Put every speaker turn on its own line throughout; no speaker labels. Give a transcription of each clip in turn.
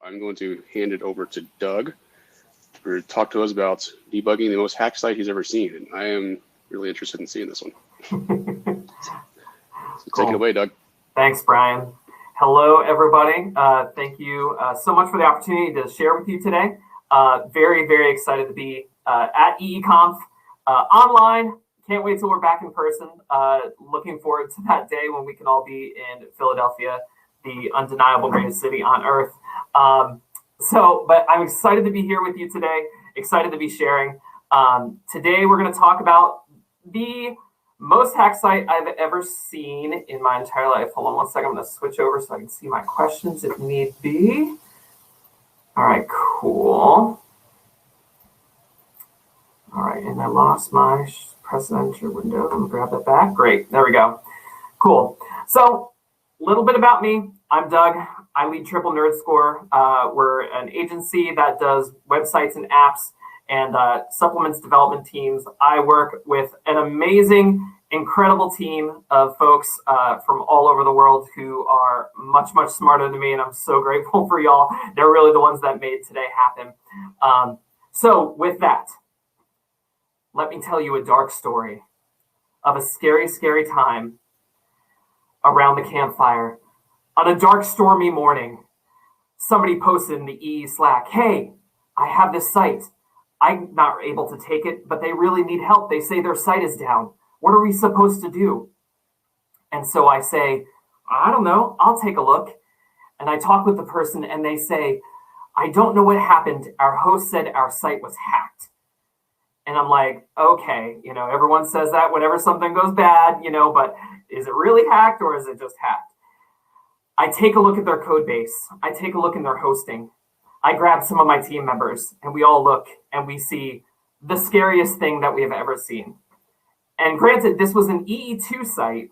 I'm going to hand it over to Doug to talk to us about debugging the most hacked site he's ever seen. And I am really interested in seeing this one. So take it away, Doug.
Thanks, Brian. Hello, everybody. Thank you so much for the opportunity to share with you today. Very, very excited to be at EEeeconf online. Can't wait till we're back in person. Looking forward to that day when we can all be in Philadelphia, the undeniable greatest city on earth. But I'm excited to be here with you today, excited to be sharing. Today, we're going to talk about the most hacked site I've ever seen in my entire life. Hold on one second. I'm going to switch over so I can see my questions if need be. All right, cool. All right, and I lost my press enter window. Let me grab that back. Great, there we go. Cool. So a little bit about me. I'm Doug. I lead Triple Nerd Score. We're an agency that does websites and apps and supplements development teams. I work with an amazing, incredible team of folks from all over the world who are much, much smarter than me, and I'm so grateful for y'all. They're really the ones that made today happen. So with that, let me tell you a dark story of a scary, scary time around the campfire. On a dark, stormy morning, somebody posted in the EE Slack, "Hey, I have this site. I'm not able to take it, but they really need help. They say their site is down. What are we supposed to do?" And so I say, "I don't know. I'll take a look." And I talk with the person and they say, "I don't know what happened. Our host said our site was hacked." And I'm like, okay, everyone says that whenever something goes bad, but is it really hacked or is it just hacked? I take a look at their code base. I take a look in their hosting. I grab some of my team members and we all look and we see the scariest thing that we have ever seen. And granted, this was an EE2 site,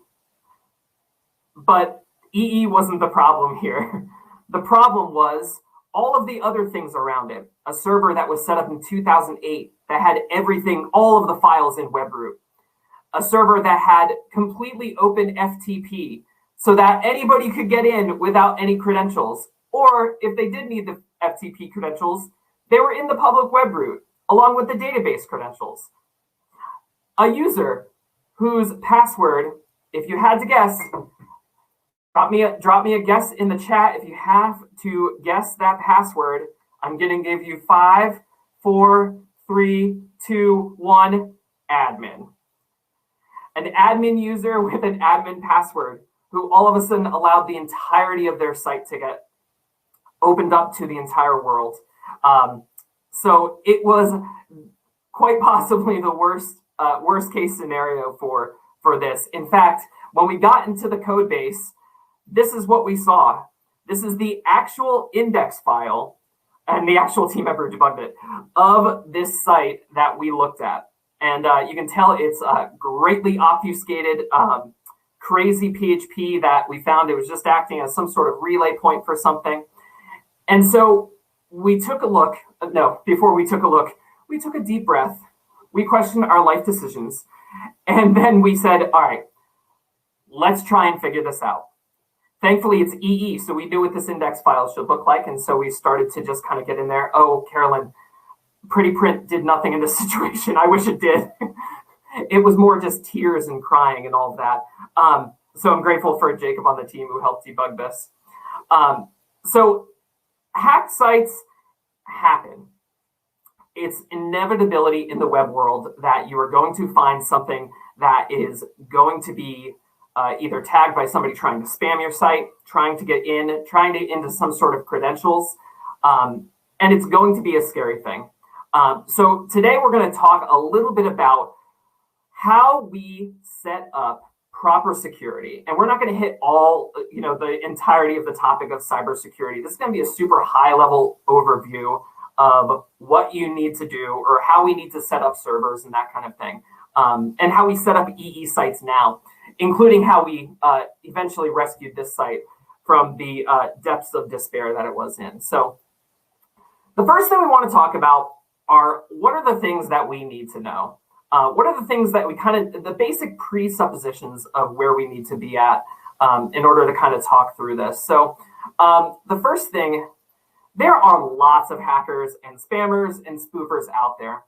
but EE wasn't the problem here. The problem was all of the other things around it. A server that was set up in 2008 that had everything, all of the files in webroot. A server that had completely open FTP so that anybody could get in without any credentials. Or if they did need the FTP credentials, they were in the public webroot along with the database credentials. A user whose password, if you had to guess, drop me a guess in the chat. If you have to guess that password, I'm going to give you 5, 4, 3, 2, 1, admin. An admin user with an admin password who all of a sudden allowed the entirety of their site to get opened up to the entire world. So it was quite possibly the worst case scenario for this. In fact, when we got into the code base, this is what we saw. This is the actual index file, and the actual team member debugged it, of this site that we looked at. And you can tell it's greatly obfuscated, crazy PHP that we found. It was just acting as some sort of relay point for something. And so we took a look. Before we took a look, we took a deep breath. We questioned our life decisions. And then we said, all right, let's try and figure this out. Thankfully, it's EE, so we knew what this index file should look like, and so we started to just kind of get in there. Oh, Carolyn, Pretty Print did nothing in this situation. I wish it did. It was more just tears and crying and all of that. So I'm grateful for Jacob on the team who helped debug this. So hacked sites happen. It's inevitability in the web world that you are going to find something that is going to be either tagged by somebody trying to spam your site, trying to get in, trying to into some sort of credentials, and it's going to be a scary thing. So today we're going to talk a little bit about how we set up proper security. And we're not going to hit all, the entirety of the topic of cybersecurity. This is going to be a super high-level overview of what you need to do or how we need to set up servers and that kind of thing, and how we set up EE sites now, including how we eventually rescued this site from the depths of despair that it was in. So the first thing we want to talk about are what are the things that we need to know? What are the things that we the basic presuppositions of where we need to be at in order to kind of talk through this? So the first thing there are lots of hackers and spammers and spoofers out there.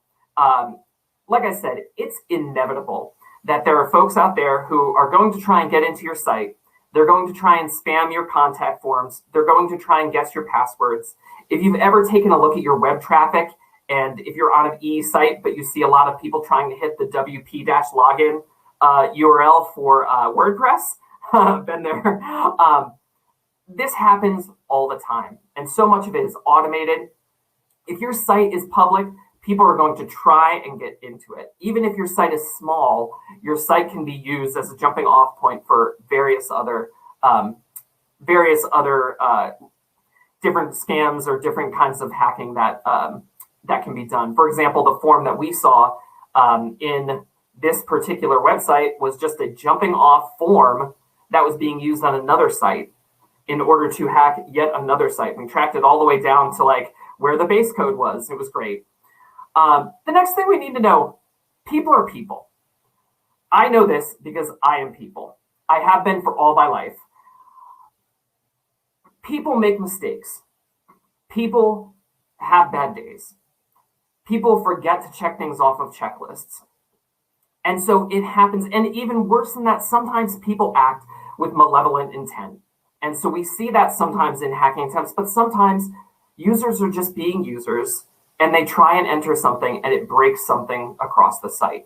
Like I said, it's inevitable that there are folks out there who are going to try and get into your site. They're going to try and spam your contact forms. They're going to try and guess your passwords. If you've ever taken a look at your web traffic, and if you're on an EE site, but you see a lot of people trying to hit the WP-login URL for WordPress, been there. This happens all the time, and so much of it is automated. If your site is public, people are going to try and get into it. Even if your site is small, your site can be used as a jumping off point for various other different scams or different kinds of hacking that that can be done. For example, the form that we saw in this particular website was just a jumping off form that was being used on another site in order to hack yet another site. We tracked it all the way down to like where the base code was. It was great. The next thing we need to know, people are people. I know this because I am people. I have been for all my life. People make mistakes. People have bad days. People forget to check things off of checklists. And so it happens, and even worse than that, sometimes people act with malevolent intent. And so we see that sometimes in hacking attempts, but sometimes users are just being users, and they try and enter something, and it breaks something across the site.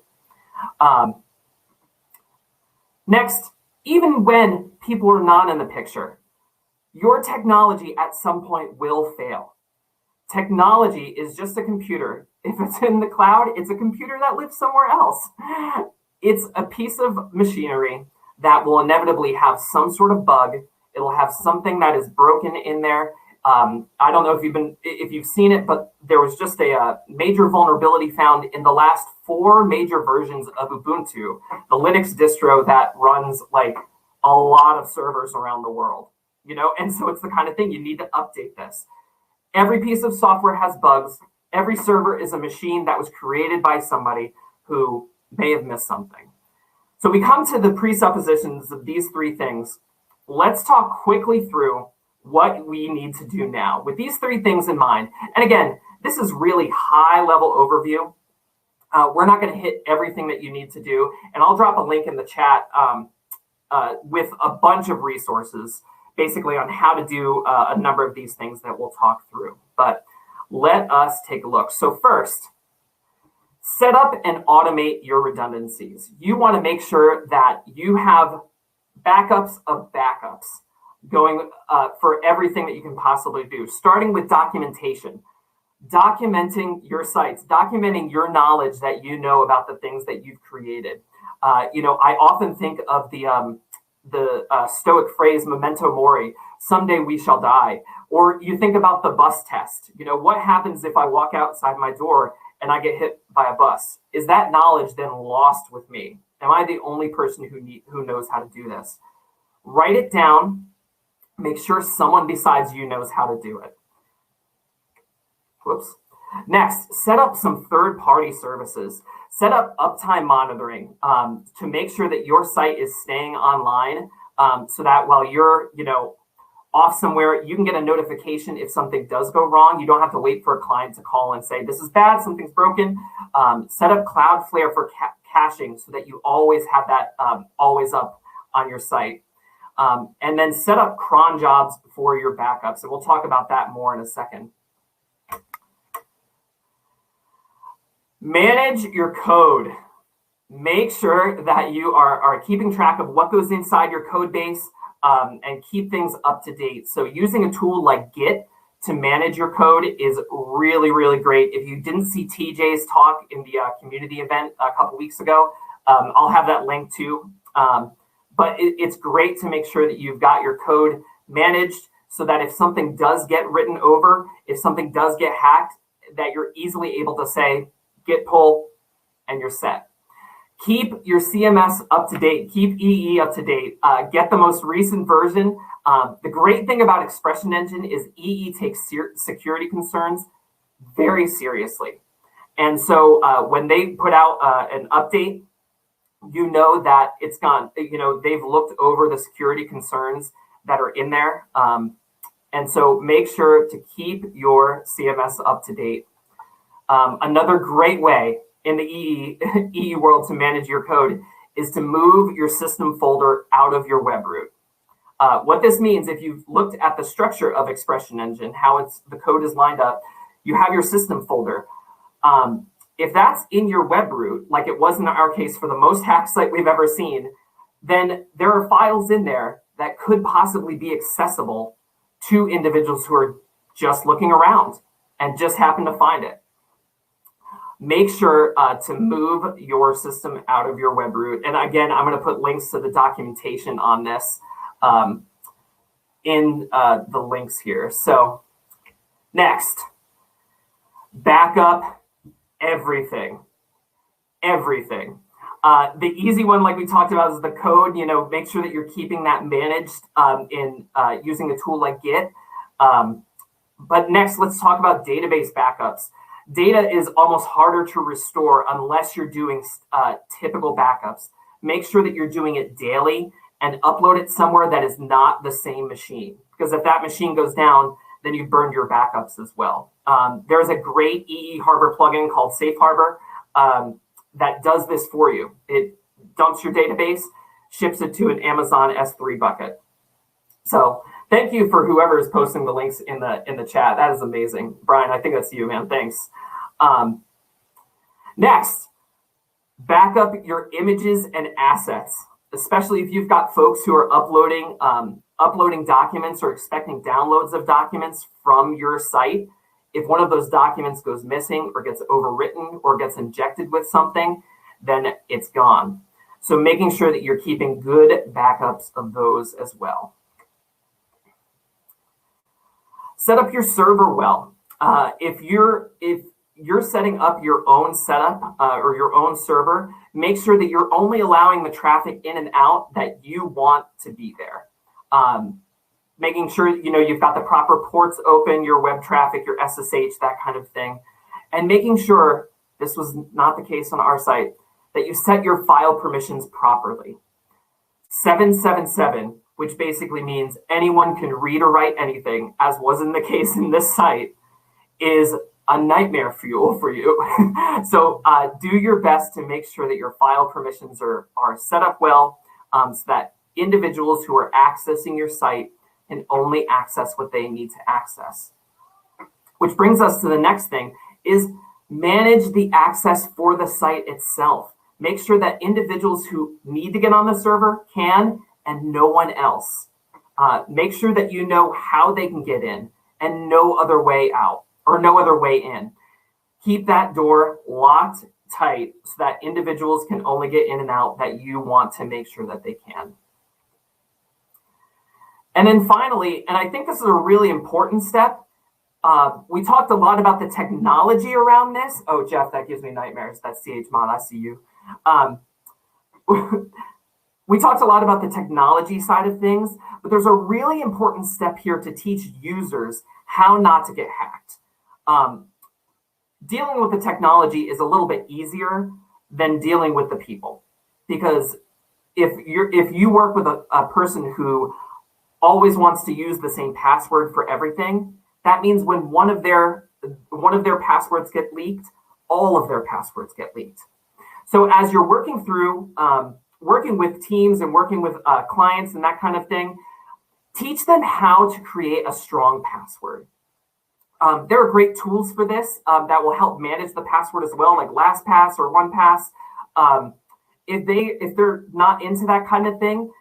Next, even when people are not in the picture, your technology at some point will fail. Technology is just a computer. If it's in the cloud, it's a computer that lives somewhere else. It's a piece of machinery that will inevitably have some sort of bug. It'll have something that is broken in there. I don't know if you've seen it, but there was just a major vulnerability found in the last 4 major versions of Ubuntu, the Linux distro that runs like a lot of servers around the world. And so it's the kind of thing you need to update this. Every piece of software has bugs. Every server is a machine that was created by somebody who may have missed something. So we come to the presuppositions of these 3 things. Let's talk quickly through what we need to do now with these 3 things in mind. And again, this is really high-level overview. We're not going to hit everything that you need to do. And I'll drop a link in the chat with a bunch of resources basically on how to do a number of these things that we'll talk through. But let us take a look. So first, set up and automate your redundancies. You want to make sure that you have backups of backups going for everything that you can possibly do, starting with documentation. Documenting your sites, documenting your knowledge that you know about the things that you've created. I often think of the Stoic phrase, memento mori, someday we shall die. Or you think about the bus test. What happens if I walk outside my door and I get hit by a bus? Is that knowledge then lost with me? Am I the only person who knows how to do this? Write it down. Make sure someone besides you knows how to do it. Whoops. Next, set up some third-party services. Set up uptime monitoring to make sure that your site is staying online so that while you're, off somewhere, you can get a notification if something does go wrong. You don't have to wait for a client to call and say, this is bad, something's broken. Set up Cloudflare for caching so that you always have that always up on your site. And then set up cron jobs for your backups. And we'll talk about that more in a second. Manage your code. Make sure that you are keeping track of what goes inside your code base and keep things up to date. So using a tool like Git to manage your code is really, really great. If you didn't see TJ's talk in the community event a couple weeks ago, I'll have that link too. But it's great to make sure that you've got your code managed so that if something does get written over, if something does get hacked, that you're easily able to say, Git pull, and you're set. Keep your CMS up to date. Keep EE up to date. Get the most recent version. The great thing about Expression Engine is EE takes security concerns very seriously. And so when they put out an update, you know that they've looked over the security concerns that are in there. And so make sure to keep your CMS up to date. Another great way in the EE world to manage your code is to move your system folder out of your web root. What this means, if you've looked at the structure of Expression Engine, how the code is lined up, you have your system folder. If that's in your web root, like it was in our case for the most hacked site we've ever seen, then there are files in there that could possibly be accessible to individuals who are just looking around and just happen to find it. Make sure to move your system out of your web root. And again, I'm going to put links to the documentation on this in the links here. So next, back up everything. The easy one, like we talked about, is the code. Make sure that you're keeping that managed in using a tool like Git. But next, let's talk about database backups. Data is almost harder to restore unless you're doing typical backups. Make sure that you're doing it daily and upload it somewhere that is not the same machine. Because if that machine goes down, then you've burned your backups as well. There's a great EE Harbor plugin called Safe Harbor that does this for you. It dumps your database, ships it to an Amazon S3 bucket. So thank you for whoever is posting the links in the chat. That is amazing. Brian, I think that's you, man. Thanks. Next, back up your images and assets, especially if you've got folks who are uploading documents or expecting downloads of documents from your site. If one of those documents goes missing or gets overwritten or gets injected with something, then it's gone. So making sure that you're keeping good backups of those as well. Set up your server well. If you're setting up your own setup or your own server, make sure that you're only allowing the traffic in and out that you want to be there. Making sure you've got the proper ports open, your web traffic, your SSH, that kind of thing, and making sure, this was not the case on our site, that you set your file permissions properly. 777, which basically means anyone can read or write anything, as was in the case in this site, is a nightmare fuel for you. So do your best to make sure that your file permissions are set up well, so that individuals who are accessing your site can only access what they need to access. Which brings us to the next thing, is manage the access for the site itself. Make sure that individuals who need to get on the server can, and no one else. Make sure that you know how they can get in and no other way out or no other way in. Keep that door locked tight so that individuals can only get in and out that you want to make sure that they can. And then finally, and I think this is a really important step, we talked a lot about the technology around this. Oh, Jeff, that gives me nightmares. That's chmod, I see you. We talked a lot about the technology side of things, but there's a really important step here to teach users how not to get hacked. Dealing with the technology is a little bit easier than dealing with the people, because if you work with a person who always wants to use the same password for everything, that means when one of their passwords get leaked, all of their passwords get leaked. So as you're working through working with teams and working with clients and that kind of thing, teach them how to create a strong password. There are great tools for this that will help manage the password as well, like LastPass or OnePass. If they're not into that kind of thing,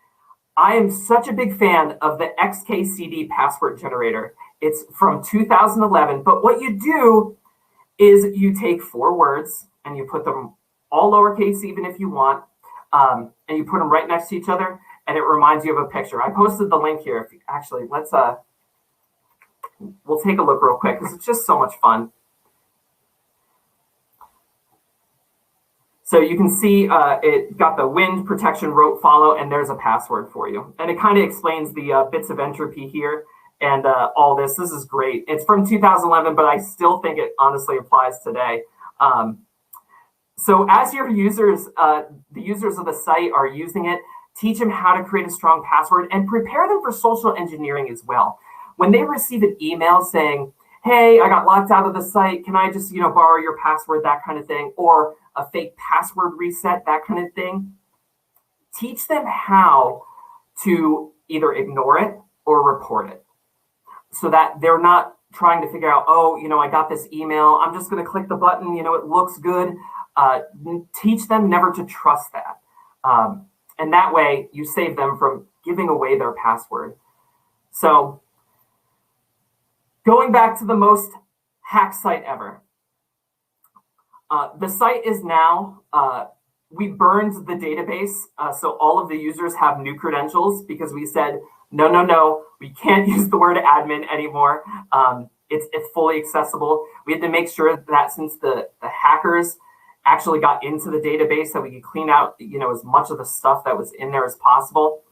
I am such a big fan of the Xkcd password generator. It's from 2011, but what you do is you take 4 words and you put them all lowercase, even if you want, and you put them right next to each other, and it reminds you of a picture. I posted the link here. Actually, we'll take a look real quick because it's just so much fun. So you can see it got the wind protection rope follow, and there's a password for you. And it kind of explains the bits of entropy here and all this. This is great. It's from 2011, but I still think it honestly applies today. So as your users, the users of the site are using it, teach them how to create a strong password and prepare them for social engineering as well. when they receive an email saying, hey, I got locked out of the site, can I just, borrow your password, that kind of thing, or a fake password reset, that kind of thing, teach them how to either ignore it or report it so that they're not trying to figure out, oh, I got this email, I'm just going to click the button, it looks good. Teach them never to trust that. And that way you save them from giving away their password. So going back to the most hacked site ever. The site is now, we burned the database, so all of the users have new credentials because we said, no, we can't use the word admin anymore. It's fully accessible. We had to make sure that since the hackers actually got into the database that we could clean out, as much of the stuff that was in there as possible.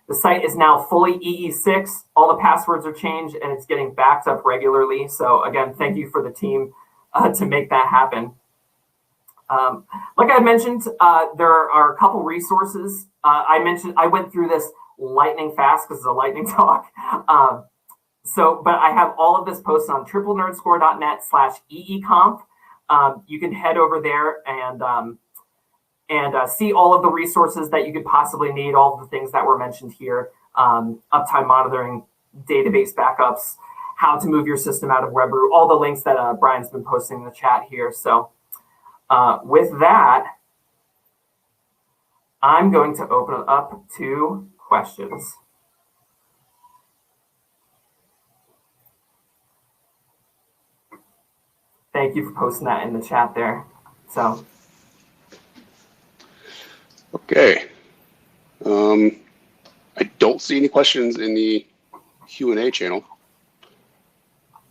The site is now fully EE6. All the passwords are changed and it's getting backed up regularly. So again, thank you for the team to make that happen. Like I mentioned, there are a couple resources. I went through this lightning fast because it's a lightning talk. But I have all of this posted on triplenerdscore.net/EEconf. You can head over there and see all of the resources that you could possibly need, all of the things that were mentioned here, uptime monitoring, database backups, how to move your system out of WebRoot, all the links that Brian's been posting in the chat here. So with that, I'm going to open it up to questions. Thank you for posting that in the chat there. So.
Okay. I don't see any questions in the Q&A channel.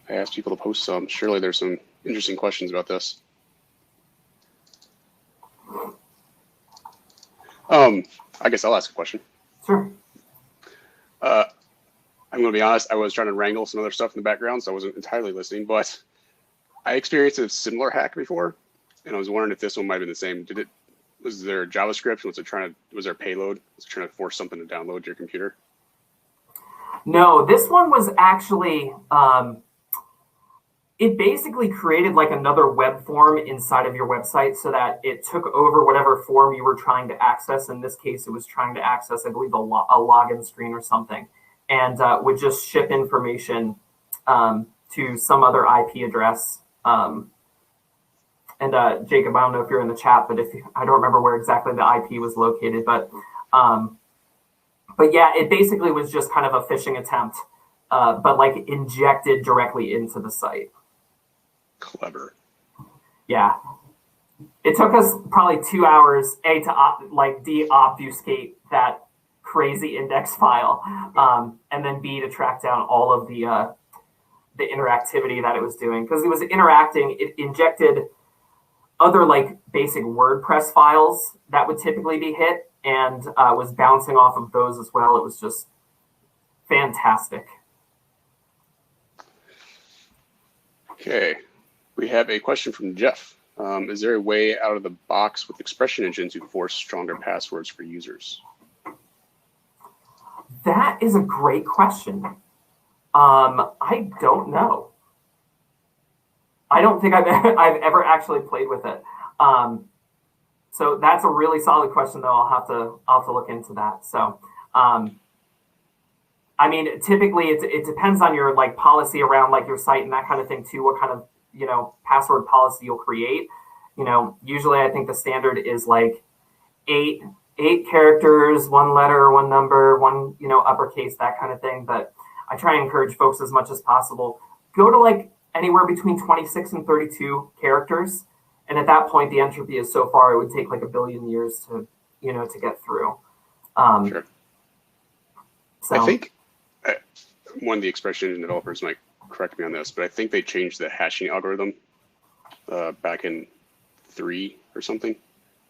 I asked people to post some. Surely there's some interesting questions about this. I guess I'll ask a question.
Sure.
I'm going to be honest, I was trying to wrangle some other stuff in the background, so I wasn't entirely listening, but I experienced a similar hack before, and I was wondering if this one might have been the same. Was there JavaScript? Was there a payload? Was it trying to force something to download to your computer?
No, this one was actually, it basically created like another web form inside of your website so that it took over whatever form you were trying to access. In this case, it was trying to access, I believe, a login screen or something, and would just ship information to some other IP address. Jacob, I don't know if you're in the chat, but I don't remember where exactly the IP was located, but yeah, it basically was just kind of a phishing attempt, but like injected directly into the site.
Clever.
Yeah. It took us probably 2 hours, to de-obfuscate that crazy index file, and then B, to track down all of the interactivity that it was doing. Because it was interacting, it injected other like basic WordPress files that would typically be hit and was bouncing off of those as well. It was just fantastic.
Okay, we have a question from Jeff. Is there a way out of the box with Expression Engine to force stronger passwords for users?
That is a great question. I don't know. I don't think I've ever actually played with it. So that's a really solid question, though. I'll have to look into that. So, I mean, typically it depends on your like policy around like your site and that kind of thing too. What kind of password policy you'll create. Usually I think the standard is like eight characters, one letter, one number, one uppercase, that kind of thing. But I try and encourage folks as much as possible. Go to like anywhere between 26 and 32 characters. And at that point, the entropy is so far, it would take like 1 billion years to get through.
Sure.
So.
I think one of the Expression Engine developers might correct me on this, but I think they changed the hashing algorithm back in 3 or something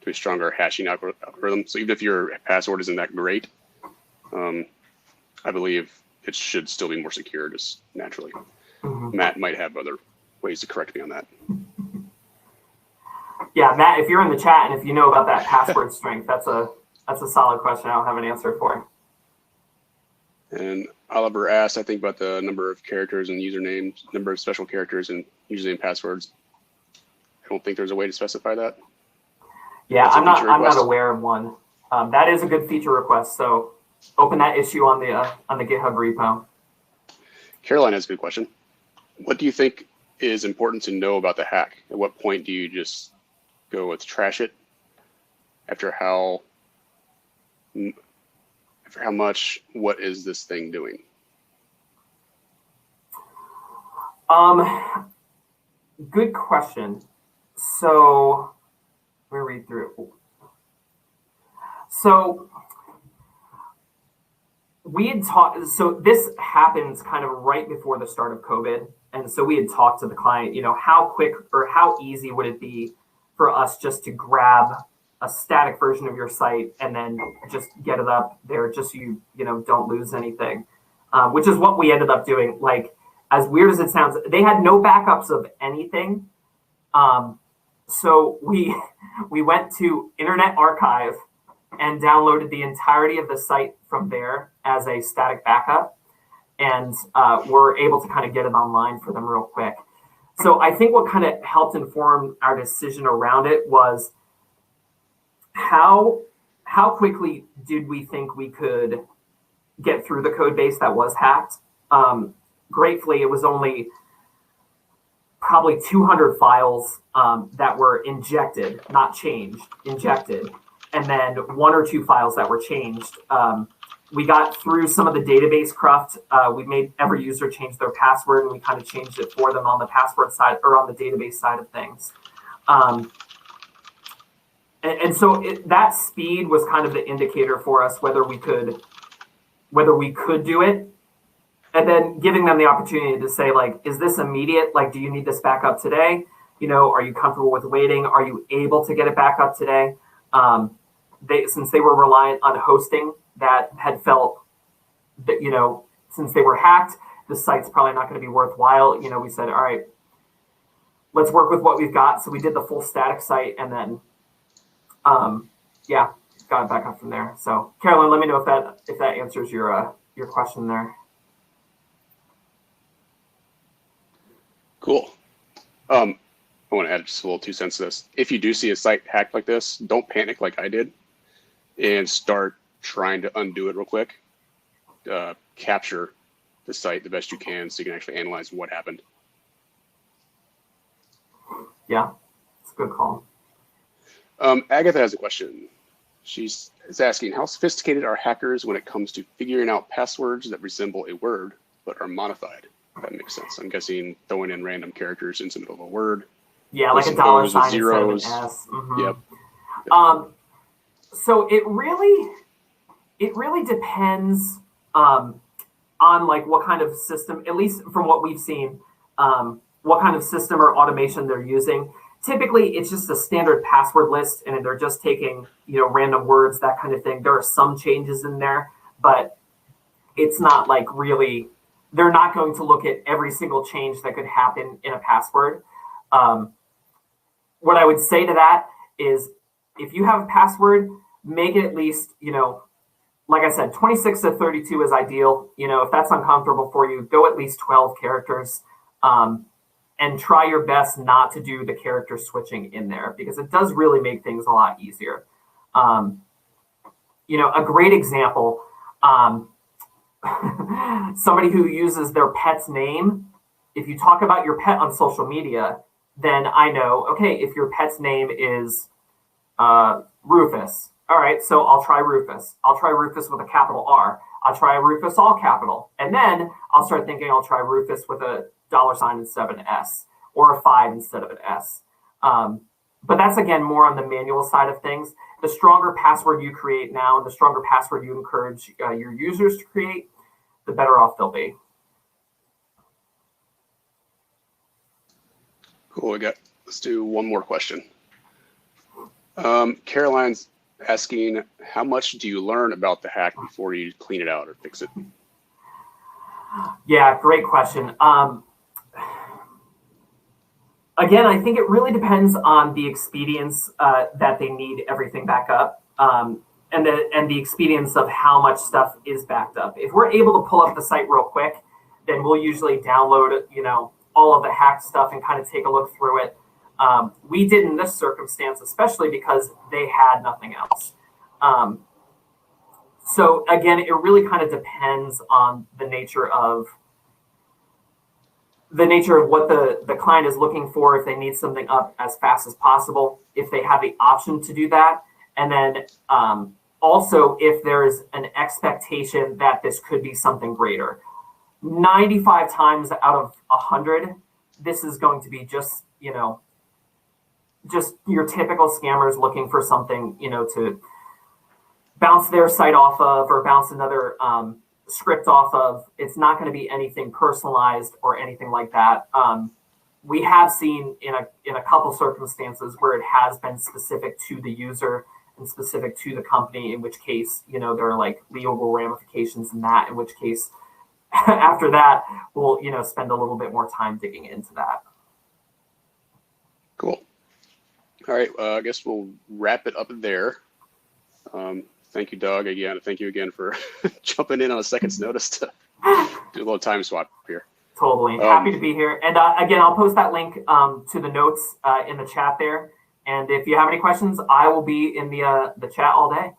to a stronger hashing algorithm. So even if your password isn't that great, I believe it should still be more secure just naturally. Mm-hmm. Matt might have other ways to correct me on that.
Yeah, Matt, if you're in the chat and if you know about that password strength, that's a solid question I don't have an answer for.
And Oliver asked, I think, about the number of characters and usernames, number of special characters and username passwords. I don't think there's a way to specify that.
Yeah, I'm not aware of one. That is a good feature request. So open that issue on the GitHub repo.
Caroline has a good question. What do you think is important to know about the hack? At what point do you just go with trash it? After how much, what is this thing doing?
Good question. So let me read through it. So we had talked, so this happens kind of right before the start of COVID. And so we had talked to the client, how quick or how easy would it be for us just to grab a static version of your site and then just get it up there just so you don't lose anything, which is what we ended up doing. Like, as weird as it sounds, they had no backups of anything. So we went to Internet Archive and downloaded the entirety of the site from there as a static backup, and we're able to kind of get it online for them real quick. So I think what kind of helped inform our decision around it was how quickly did we think we could get through the code base that was hacked. Gratefully, it was only probably 200 files that were injected, not changed, injected, and then 1 or 2 files that were changed. We got through some of the database cruft. We made every user change their password, and we kind of changed it for them on the password side or on the database side of things. And so that speed was kind of the indicator for us whether we could do it. And then giving them the opportunity to say, like, is this immediate? Like, do you need this back up today? Are you comfortable with waiting? Are you able to get it back up today? Since they were reliant on hosting that had felt that, since they were hacked, the site's probably not going to be worthwhile. We said, all right, let's work with what we've got. So we did the full static site and then, got it back up from there. So Carolyn, let me know if that answers your question there.
Cool. I want to add just a little 2 cents to this. If you do see a site hacked like this, don't panic like I did and start trying to undo it real quick. Capture the site the best you can so you can actually analyze what happened.
Yeah, it's a good call.
Agatha has a question. She's asking, how sophisticated are hackers when it comes to figuring out passwords that resemble a word but are modified? If that makes sense. I'm guessing throwing in random characters into the middle of a word.
Yeah, like a dollar sign
zeros.
Instead of an S. Mm-hmm.
Yep.
So it really depends on like what kind of system, at least from what we've seen, what kind of system or automation they're using. Typically, it's just a standard password list, and they're just taking random words, that kind of thing. There are some changes in there, but it's not like really. They're not going to look at every single change that could happen in a password. What I would say to that is, if you have a password, make it at least, like I said, 26 to 32 is ideal. If that's uncomfortable for you, go at least 12 characters. And try your best not to do the character switching in there, because it does really make things a lot easier. A great example, somebody who uses their pet's name. If you talk about your pet on social media, then I know, okay, if your pet's name is Rufus, all right, so I'll try Rufus. I'll try Rufus with a capital R. I'll try Rufus all capital. And then I'll start thinking I'll try Rufus with a dollar sign instead of an S, or a 5 instead of an S. But that's, again, more on the manual side of things. The stronger password you create now and the stronger password you encourage your users to create, the better off they'll be.
Cool. Let's do one more question. Caroline's asking, how much do you learn about the hack before you clean it out or fix it?
Yeah, great question. Again, I think it really depends on the expedience that they need everything back up. the expedience of how much stuff is backed up. If we're able to pull up the site real quick, then we'll usually download, all of the hacked stuff and kind of take a look through it. We did in this circumstance, especially because they had nothing else. So again, it really kind of depends on the nature of what the client is looking for, if they need something up as fast as possible, if they have the option to do that, and then also if there's an expectation that this could be something greater. 95 times out of 100, this is going to be just your typical scammers looking for something, to bounce their site off of or bounce another script off of. It's not going to be anything personalized or anything like that. We have seen in a couple circumstances where it has been specific to the user and specific to the company, in which case, there are like legal ramifications in that, in which case, after that, we'll, spend a little bit more time digging into that.
Cool. All right, I guess we'll wrap it up there. Thank you, Doug, again. Thank you again for jumping in on a second's notice to do a little time swap here.
Totally. Happy to be here. And again, I'll post that link to the notes in the chat there. And if you have any questions, I will be in the chat all day.